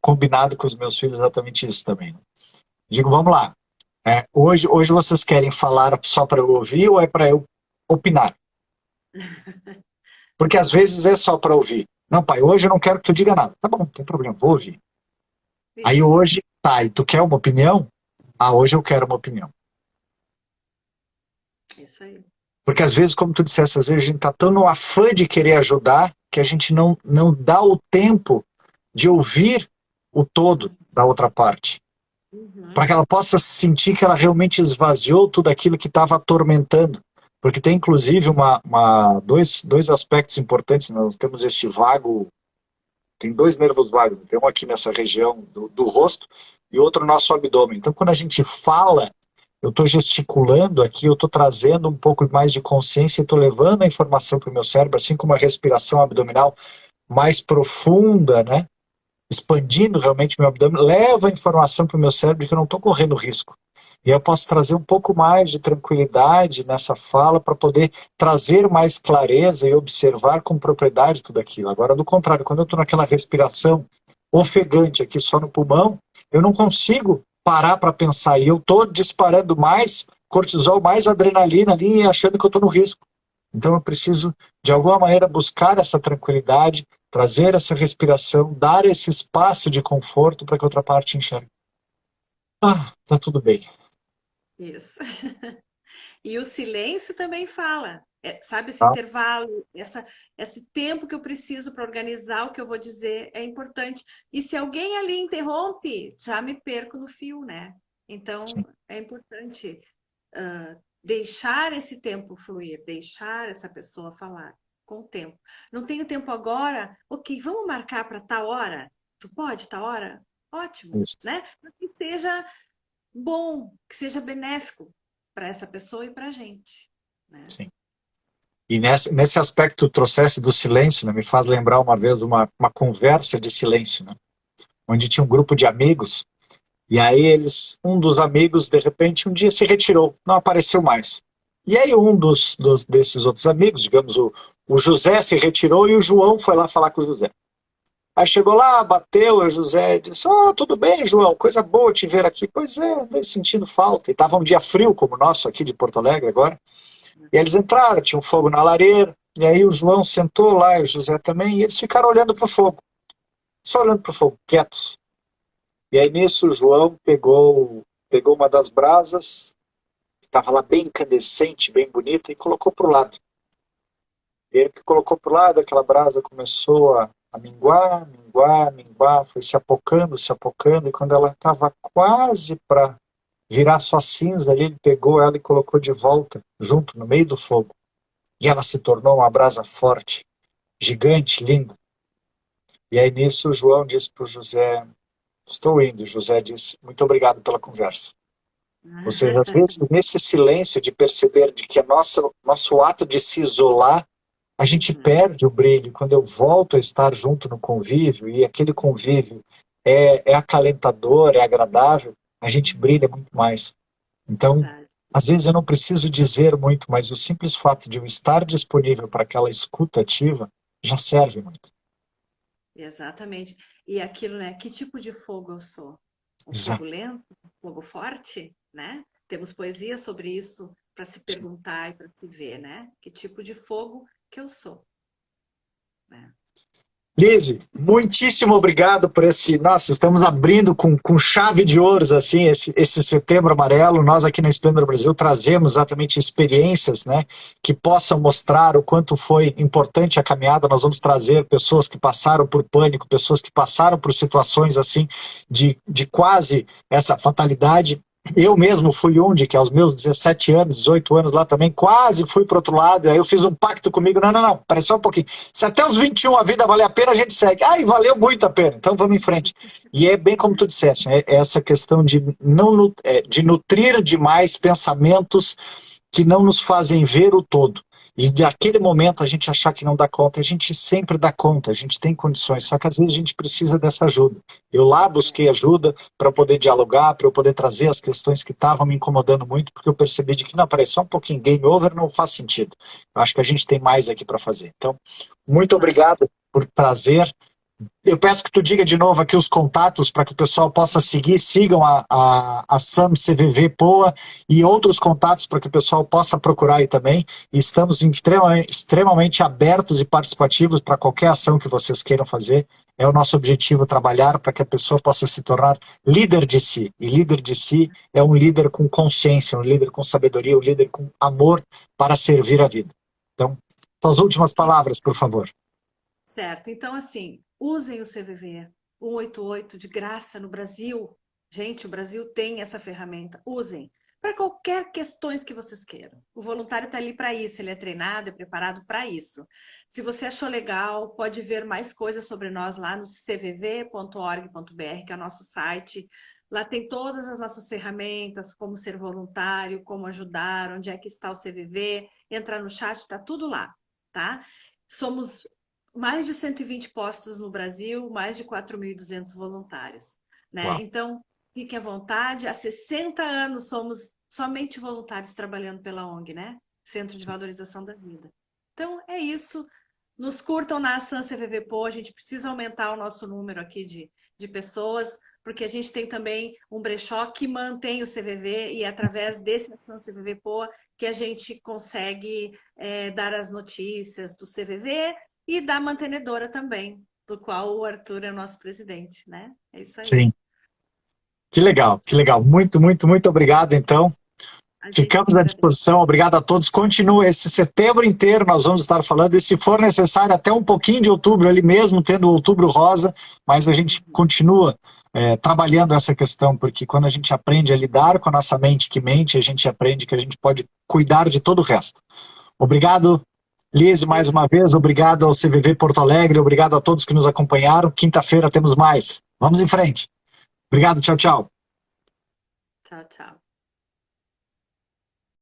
combinado com os meus filhos exatamente isso também. Digo, vamos lá, hoje vocês querem falar só para eu ouvir ou é para eu opinar? Porque às vezes é só para ouvir. Não, pai, hoje eu não quero que tu diga nada. Tá bom, não tem problema, vou ouvir. Aí Isso. hoje, tá, e tu quer uma opinião? Ah, hoje eu quero uma opinião. Isso aí. Porque às vezes, como tu disseste, às vezes a gente tá tão no afã de querer ajudar que a gente não dá o tempo de ouvir o todo da outra parte. Para que ela possa sentir que ela realmente esvaziou tudo aquilo que estava atormentando. Porque tem inclusive dois aspectos importantes. Nós temos esse vago, tem dois nervos vagos, tem um aqui nessa região do rosto e outro no nosso abdômen. Então quando a gente fala, eu estou gesticulando aqui, eu estou trazendo um pouco mais de consciência e estou levando a informação para o meu cérebro, assim como a respiração abdominal mais profunda, né? Expandindo realmente meu abdômen, leva a informação para o meu cérebro de que eu não estou correndo risco. E eu posso trazer um pouco mais de tranquilidade nessa fala para poder trazer mais clareza e observar com propriedade tudo aquilo. Agora, do contrário, quando eu estou naquela respiração ofegante aqui só no pulmão, eu não consigo parar para pensar. E eu estou disparando mais cortisol, mais adrenalina ali, achando que eu estou no risco. Então eu preciso, de alguma maneira, buscar essa tranquilidade, trazer essa respiração, dar esse espaço de conforto para que a outra parte enxergue. Ah, tá tudo bem. Isso. E o silêncio também fala. Sabe, esse Tá? intervalo, esse tempo que eu preciso para organizar o que eu vou dizer é importante. E se alguém ali interrompe, já me perco no fio, né? Então, Sim. é importante deixar esse tempo fluir, deixar essa pessoa falar com o tempo. Não tenho tempo agora? Ok, vamos marcar para tal hora? Tu pode, tal hora? Ótimo, Isso. né? Mas que seja bom, que seja benéfico para essa pessoa e para a gente, né? Sim. E nesse aspecto que tu trouxesse do silêncio, né, me faz lembrar uma vez uma conversa de silêncio, né, onde tinha um grupo de amigos, e aí um dos amigos, de repente, um dia se retirou, não apareceu mais. E aí um desses outros amigos, digamos, o José se retirou e o João foi lá falar com o José. Aí chegou lá, bateu, e o José disse, tudo bem, João, coisa boa te ver aqui. Pois é, andei sentindo falta. E estava um dia frio, como o nosso aqui de Porto Alegre agora. E eles entraram, tinha um fogo na lareira, e aí o João sentou lá, e o José também, e eles ficaram olhando para o fogo. Só olhando para o fogo, quietos. E aí nisso o João pegou uma das brasas, que estava lá bem incandescente, bem bonita, e colocou para o lado. E ele que colocou para o lado, aquela brasa começou a minguar, minguar, minguar, foi se apocando, e quando ela estava quase para virar só cinza ali, ele pegou ela e colocou de volta, junto, no meio do fogo. E ela se tornou uma brasa forte, gigante, linda. E aí nisso o João disse para o José, estou indo. O José disse, muito obrigado pela conversa. Ou seja, às vezes nesse silêncio de perceber de que nosso ato de se isolar, a gente perde o brilho. Quando eu volto a estar junto no convívio, e aquele convívio é acalentador, é agradável, a gente brilha muito mais. Então, às vezes eu não preciso dizer muito, mas o simples fato de eu estar disponível para aquela escuta ativa já serve muito. Exatamente. E aquilo, né? Que tipo de fogo eu sou? Um Exato. fogo lento? Um fogo forte? Né? Temos poesia sobre isso para se perguntar e para se ver, né? Que tipo de fogo que eu sou? Né? Lise, muitíssimo obrigado por esse... Nossa, estamos abrindo com chave de ouros, assim, esse Setembro Amarelo. Nós aqui na Splendor Brasil trazemos exatamente experiências, né, que possam mostrar o quanto foi importante a caminhada. Nós vamos trazer pessoas que passaram por pânico, pessoas que passaram por situações, assim, de quase essa fatalidade. Eu mesmo fui que aos meus 17 anos, 18 anos lá também, quase fui para o outro lado, aí eu fiz um pacto comigo, não, peraí só um pouquinho, se até os 21 a vida valer a pena, a gente segue, e valeu muito a pena, então vamos em frente. E é bem como tu disseste, essa questão de nutrir demais pensamentos que não nos fazem ver o todo. E de aquele momento a gente achar que não dá conta, a gente sempre dá conta, a gente tem condições, só que às vezes a gente precisa dessa ajuda. Eu lá busquei ajuda para poder dialogar, para eu poder trazer as questões que estavam me incomodando muito, porque eu percebi de que não, peraí, só um pouquinho, game over não faz sentido. Eu acho que a gente tem mais aqui para fazer. Então, muito obrigado por trazer. Eu peço que tu diga de novo aqui os contatos para que o pessoal possa seguir, sigam a SAM CVV POA e outros contatos para que o pessoal possa procurar aí também. E estamos extremamente abertos e participativos para qualquer ação que vocês queiram fazer. É o nosso objetivo trabalhar para que a pessoa possa se tornar líder de si. E líder de si é um líder com consciência, um líder com sabedoria, um líder com amor para servir a vida. Então, suas últimas palavras, por favor. Certo. Então, assim, usem o CVV 188 de graça no Brasil. Gente, o Brasil tem essa ferramenta. Usem para qualquer questões que vocês queiram. O voluntário está ali para isso, ele é treinado, é preparado para isso. Se você achou legal, pode ver mais coisas sobre nós lá no cvv.org.br, que é o nosso site. Lá tem todas as nossas ferramentas, como ser voluntário, como ajudar, onde é que está o CVV. Entra no chat, está tudo lá, tá? Somos mais de 120 postos no Brasil, mais de 4.200 voluntários, né? Uau. Então, fiquem à vontade. Há 60 anos somos somente voluntários trabalhando pela ONG, né? Centro de Valorização da Vida. Então, é isso. Nos curtam na Ação CVV POA. A gente precisa aumentar o nosso número aqui de pessoas, porque a gente tem também um brechó que mantém o CVV e é através desse Ação CVV POA que a gente consegue dar as notícias do CVV e da mantenedora também, do qual o Arthur é o nosso presidente, né? É isso aí. Sim. Que legal, que legal. Muito, muito, muito obrigado, então. Ficamos à disposição. Obrigado a todos. Continua esse setembro inteiro, nós vamos estar falando, e se for necessário, até um pouquinho de outubro, ali mesmo, tendo o outubro rosa, mas a gente continua trabalhando essa questão, porque quando a gente aprende a lidar com a nossa mente que mente, a gente aprende que a gente pode cuidar de todo o resto. Obrigado, Liz, mais uma vez. Obrigado ao CVV Porto Alegre. Obrigado a todos que nos acompanharam. Quinta-feira temos mais. Vamos em frente. Obrigado, tchau, tchau. Tchau, tchau.